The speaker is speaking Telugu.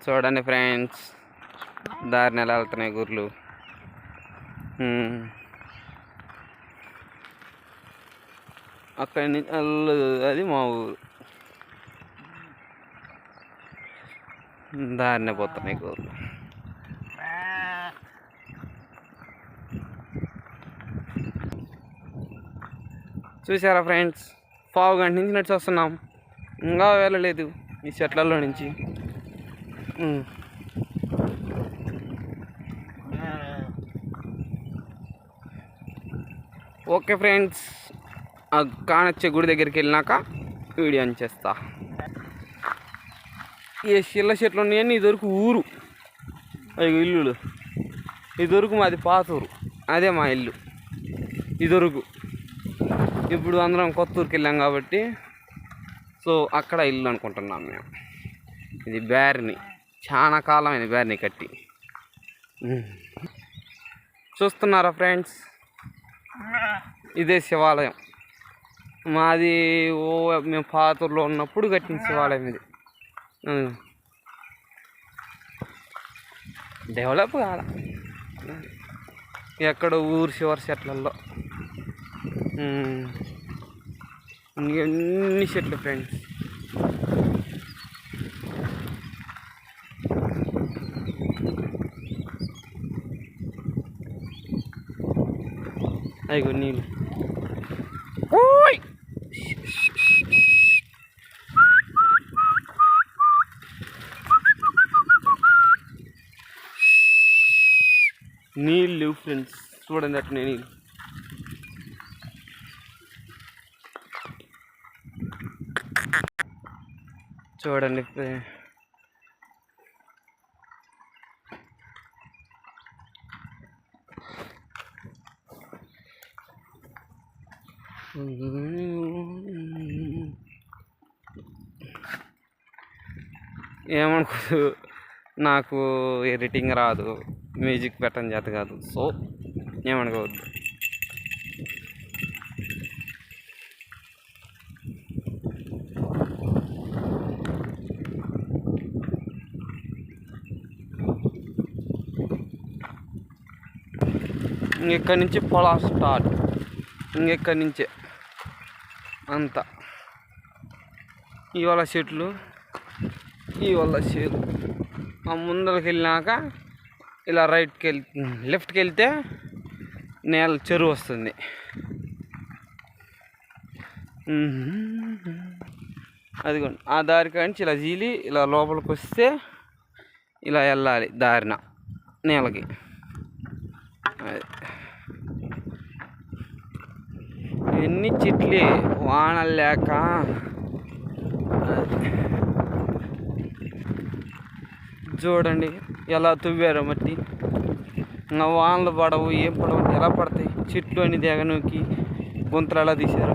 చూడండి ఫ్రెండ్స్, దారిని ఎలా వెళ్తున్నాయి గుర్లు. అక్కడి నుంచి అది మా ఊరు. దారినే పోతున్నాయి గుర్లు. చూసారా ఫ్రెండ్స్, పావు గంట నుంచి నడిచి వస్తున్నాం, ఇంకా వెళ్ళలేదు ఈ చెట్లలో నుంచి. ఓకే ఫ్రెండ్స్, ఆ కానొచ్చే గుడి దగ్గరికి వెళ్ళినాక వీడియో ఆన్ చేస్తా. ఈ చిల్ల చెట్లు ఉన్నాయని ఇదివరకు ఊరు, అవి ఇల్లులు. ఇదివరకు మాది పాత ఊరు, అదే మా ఇల్లు ఇదివరకు. ఇప్పుడు అందరం కొత్త ఊరికి వెళ్ళాం కాబట్టి సో అక్కడ ఇల్లు అనుకుంటున్నాం మేము. ఇది బ్యారిని, చాలా కాలమైన బ్యారిని కట్టి. చూస్తున్నారా ఫ్రెండ్స్, ఇదే శివాలయం మాది. మేము పాతూరులో ఉన్నప్పుడు కట్టిన శివాలయం ఇది. డెవలప్ కాల, ఎక్కడ ఊరు చివరి చెట్లలో ఎన్ని చెట్లు ఫ్రెండ్స్. అయ్యో నీళ్ళు. నీళ్ళు లేవు ఫ్రెండ్స్, చూడండి అట్నే నీళ్ళు. చూడండి ఏమనుకోదు, నాకు ఎడిటింగ్ రాదు, మ్యూజిక్ పెట్టడం చేత కాదు, సో ఏమనుకోవద్దు. ఇంకెక్కడి నుంచి పొలాలు స్టార్ట్, ఇంకెక్కడి నుంచే అంతా ఇవాళ చెట్లు, ఇవాళ చేలు. ఆ ముందరికి వెళ్ళినాక ఇలా లెఫ్ట్కి వెళ్తే నేల చెరువు వస్తుంది. అదిగోండి, ఆ దారి కాంచి ఇలా జీలి ఇలా లోపలికి వస్తే ఇలా వెళ్ళాలి దారిన నేలకి. ఎన్ని చెట్లే, వానలు లేక. చూడండి ఎలా తువ్వారో మట్టి. ఇంకా వానలు పడవు, ఏం పడవు, ఎలా పడతాయి చెట్లు అని దిగనూకి గుంతలు ఎలా తీశారు.